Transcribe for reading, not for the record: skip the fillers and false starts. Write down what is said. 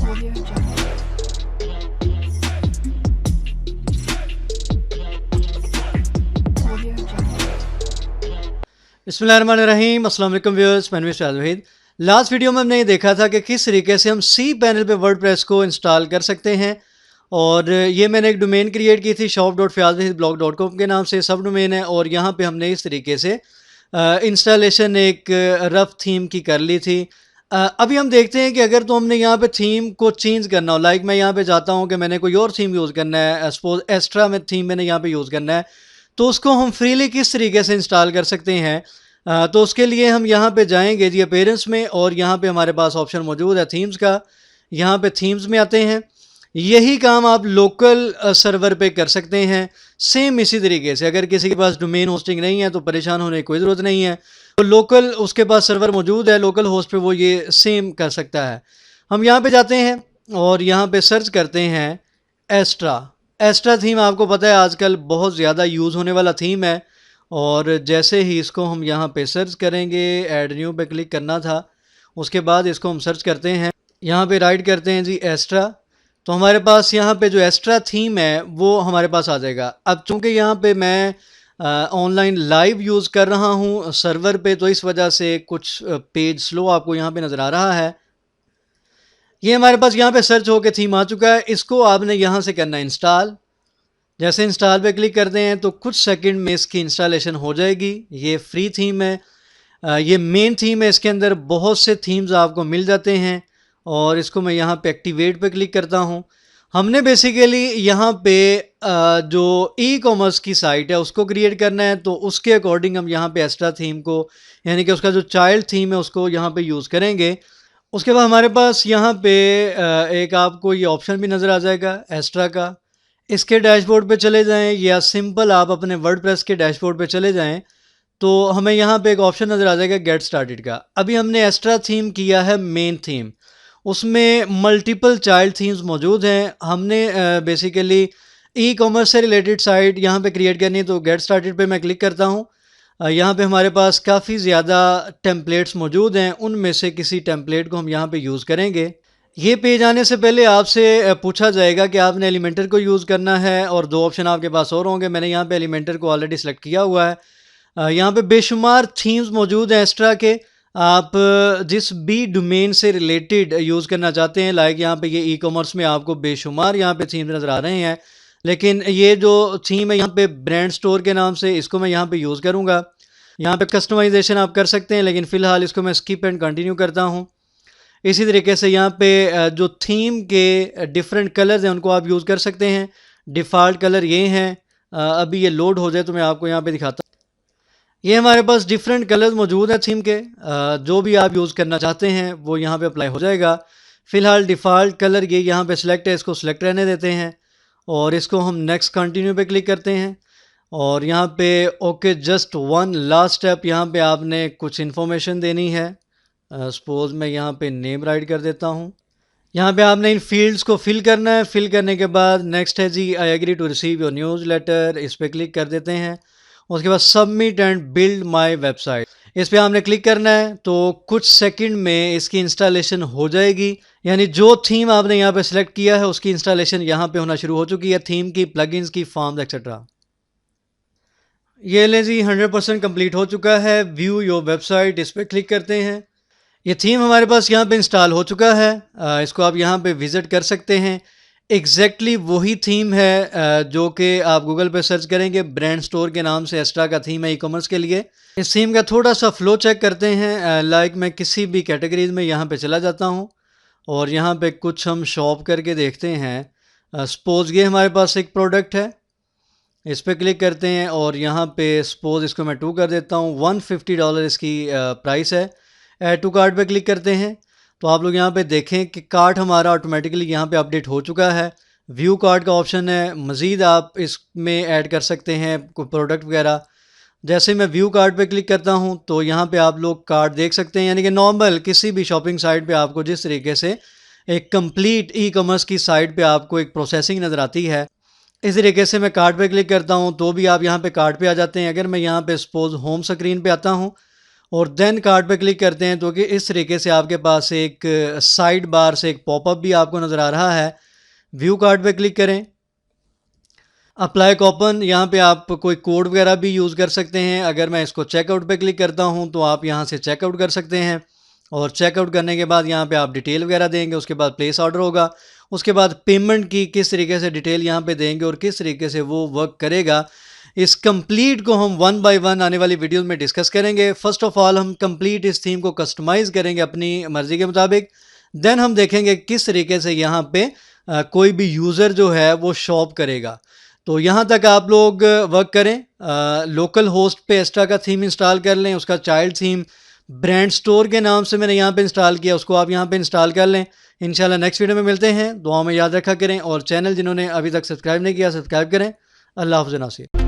Audio Jungle. Audio Jungle. बिस्मिल्लाहिर्रहमानिर्रहीम, अस्सलाम वालेकुम व्यूअर्स, मैं शाहिद वहीद। लास्ट वीडियो में हमने ये देखा था कि किस तरीके से हम सी पैनल पे वर्डप्रेस को इंस्टॉल कर सकते हैं। और ये मैंने एक डोमेन क्रिएट की थी shop.fayazwahidblog.com के नाम से, सब डोमेन है। और यहाँ पे हमने इस तरीके से इंस्टॉलेशन एक रफ थीम की कर ली थी। अभी हम देखते हैं कि अगर तो हमने यहाँ पे थीम को चेंज करना हो, लाइक मैं यहाँ पे जाता हूँ कि मैंने कोई और थीम यूज़ करना है, सपोज एस्ट्रा में थीम मैंने यहाँ पे यूज़ करना है, तो उसको हम फ्रीली किस तरीके से इंस्टॉल कर सकते हैं। तो उसके लिए हम यहाँ पे जाएंगे जी अपीयरेंस में, और यहाँ पे हमारे पास ऑप्शन मौजूद है थीम्स का। यहाँ पे थीम्स में आते हैं। यही काम आप लोकल सर्वर पे कर सकते हैं सेम इसी तरीके से। अगर किसी के पास डोमेन होस्टिंग नहीं है तो परेशान होने की कोई ज़रूरत नहीं है, तो लोकल उसके पास सर्वर मौजूद है, लोकल होस्ट पे वो ये सेम कर सकता है। हम यहाँ पे जाते हैं और यहाँ पे सर्च करते हैं एस्ट्रा। एस्ट्रा थीम आपको पता है आजकल बहुत ज़्यादा यूज़ होने वाला थीम है। और जैसे ही इसको हम यहाँ पे सर्च करेंगे, ऐड न्यू पे क्लिक करना था, उसके बाद इसको हम सर्च करते हैं, यहाँ पे राइट करते हैं जी एस्ट्रा। तो हमारे पास यहाँ पे जो एस्ट्रा थीम है वो हमारे पास आ जाएगा। अब चूँकि यहाँ पे मैं ऑनलाइन लाइव यूज़ कर रहा हूँ सर्वर पे, तो इस वजह से कुछ पेज स्लो आपको यहाँ पे नज़र आ रहा है। ये हमारे पास यहाँ पे सर्च होकर थीम आ चुका है। इसको आपने यहाँ से करना है इंस्टॉल। जैसे इंस्टॉल पे क्लिक करते हैं तो कुछ सेकंड में इसकी इंस्टॉलेशन हो जाएगी। ये फ्री थीम है, ये मेन थीम है। इसके अंदर बहुत से थीम्स आपको मिल जाते हैं। और इसको मैं यहाँ पे एक्टिवेट पे क्लिक करता हूँ। हमने बेसिकली यहाँ पे जो ई कॉमर्स की साइट है उसको क्रिएट करना है, तो उसके अकॉर्डिंग हम यहाँ पे एक्स्ट्रा थीम को, यानी कि उसका जो चाइल्ड थीम है उसको यहाँ पे यूज़ करेंगे। उसके बाद हमारे पास यहाँ पे एक आपको ये ऑप्शन भी नज़र आ जाएगा एक्स्ट्रा का। इसके डैशबोर्ड पे चले जाएं या सिंपल आप अपने वर्डप्रेस के डैशबोर्ड पे चले जाएं, तो हमें यहाँ पे एक ऑप्शन नज़र आ जाएगा गेट स्टार्टेड का। अभी हमने एक्स्ट्रा थीम किया है मेन थीम, उसमें मल्टीपल चाइल्ड थीम्स मौजूद हैं। हमने बेसिकली ई कॉमर्स से रिलेटेड साइट यहाँ पे क्रिएट करनी है, तो गेट स्टार्टेड पे मैं क्लिक करता हूँ। यहाँ पे हमारे पास काफ़ी ज़्यादा टेम्पलेट्स मौजूद हैं, उनमें से किसी टेम्पलेट को हम यहाँ पे यूज़ करेंगे। ये पेज आने से पहले आपसे पूछा जाएगा कि आपने एलिमेंटर को यूज़ करना है, और दो ऑप्शन आपके पास और होंगे। मैंने यहाँ पे एलिमेंटर को ऑलरेडी सेलेक्ट किया हुआ है। यहाँ पे बेशुमार थीम्स मौजूद हैं एक्स्ट्रा के। आप जिस भी डोमेन से रिलेटेड यूज़ करना चाहते हैं, लाइक यहाँ पे ये ई कॉमर्स में आपको बेशुमार यहाँ पे थीम्स नज़र आ रहे हैं, लेकिन ये जो थीम है यहाँ पे ब्रांड स्टोर के नाम से, इसको मैं यहाँ पे यूज़ करूँगा। यहाँ पे कस्टमाइजेशन आप कर सकते हैं, लेकिन फ़िलहाल इसको मैं स्किप एंड कंटिन्यू करता हूँ। इसी तरीके से यहाँ पे जो थीम के डिफरेंट कलर्स हैं उनको आप यूज़ कर सकते हैं। डिफ़ॉल्ट कलर ये हैं। अभी ये लोड हो जाए तो मैं आपको यहाँ पे दिखाता हूँ। ये हमारे पास डिफरेंट कलर्स मौजूद हैं थीम के। जो भी आप यूज़ करना चाहते हैं वो यहाँ पे अप्लाई हो जाएगा। फ़िलहाल डिफ़ॉल्ट कलर ये यहाँ पे सिलेक्ट है, इसको सिलेक्ट रहने देते हैं और इसको हम नेक्स्ट कंटिन्यू पे क्लिक करते हैं। और यहाँ पे okay just one last step, यहाँ पे आपने कुछ इन्फॉर्मेशन देनी है। सपोज़ मैं यहाँ पे नेम राइट कर देता हूँ। यहाँ पे आपने इन फील्ड्स को फिल करना है। फिल करने के बाद नेक्स्ट है जी I agree to receive your newsletter, इस पर क्लिक कर देते हैं। उसके बाद submit and build my website, इस पर आपने क्लिक करना है। तो कुछ सेकंड में इसकी इंस्टॉलेशन हो जाएगी, यानी जो थीम आपने यहाँ पे सिलेक्ट किया है उसकी इंस्टॉलेशन यहाँ पे होना शुरू हो चुकी है, थीम की, प्लगइन्स की, फॉर्म्स एक्सेट्रा। ये ले जी 100% कंप्लीट हो चुका है। व्यू योर वेबसाइट, इस पर क्लिक करते हैं। ये थीम हमारे पास यहाँ पे इंस्टॉल हो चुका है। इसको आप यहाँ पे विज़िट कर सकते हैं। एग्जैक्टली वही थीम है जो कि आप गूगल पे सर्च करेंगे, ब्रांड स्टोर के नाम से एक्स्ट्रा का थीम है ई कॉमर्स के लिए। इस थीम का थोड़ा सा फ्लो चेक करते हैं। लाइक मैं किसी भी कैटेगरीज में यहाँ पे चला जाता हूँ और यहाँ पे कुछ हम शॉप करके देखते हैं। सपोज़ ये हमारे पास एक प्रोडक्ट है, इस पर क्लिक करते हैं और यहाँ पे सपोज़ इसको मैं 2 कर देता हूँ। $150 इसकी प्राइस है। ऐड टू कार्ट पे क्लिक करते हैं तो आप लोग यहाँ पे देखें कि कार्ट हमारा ऑटोमेटिकली यहाँ पे अपडेट हो चुका है। व्यू कार्ट का ऑप्शन है, मज़ीद आप इसमें ऐड कर सकते हैं कोई प्रोडक्ट वगैरह। जैसे मैं व्यू कार्ट पे क्लिक करता हूँ तो यहाँ पे आप लोग कार्ट देख सकते हैं, यानी कि नॉर्मल किसी भी शॉपिंग साइट पे आपको जिस तरीके से एक कंप्लीट ई कॉमर्स की साइट पे आपको एक प्रोसेसिंग नज़र आती है, इस तरीके से मैं कार्ट पे क्लिक करता हूँ तो भी आप यहाँ पे कार्ट पे आ जाते हैं। अगर मैं यहाँ पे सपोज़ होम स्क्रीन पे आता हूँ और देन कार्ड पे क्लिक करते हैं तो कि इस तरीके से आपके पास एक साइड बार से एक पॉपअप भी आपको नज़र आ रहा है। व्यू कार्ड पे क्लिक करें, अप्लाई कूपन, यहाँ पे आप कोई कोड वगैरह भी यूज़ कर सकते हैं। अगर मैं इसको चेकआउट पे क्लिक करता हूँ तो आप यहाँ से चेकआउट कर सकते हैं और चेकआउट करने के बाद यहाँ पे आप डिटेल वगैरह देंगे, उसके बाद प्लेस ऑर्डर होगा, उसके बाद पेमेंट की किस तरीके से डिटेल यहाँ पे देंगे और किस तरीके से वो वर्क करेगा, इस कंप्लीट को हम 1 बाय 1 आने वाली वीडियो में डिस्कस करेंगे। फर्स्ट ऑफ ऑल हम कंप्लीट इस थीम को कस्टमाइज़ करेंगे अपनी मर्ज़ी के मुताबिक। देन हम देखेंगे किस तरीके से यहाँ पे कोई भी यूज़र जो है वो शॉप करेगा। तो यहाँ तक आप लोग वर्क करें। लोकल होस्ट पे एक्स्ट्रा का थीम इंस्टॉल कर लें, उसका चाइल्ड थीम ब्रांड स्टोर के नाम से मैंने यहाँ पे इंस्टॉल किया, उसको आप यहाँ पे इंस्टॉल कर लें। इंशाल्लाह नेक्स्ट वीडियो में मिलते हैं। दुआ में याद रखा करें और चैनल जिन्होंने अभी तक सब्सक्राइब नहीं किया सब्सक्राइब करें। अल्लाह हाफ़िज़ नासिर।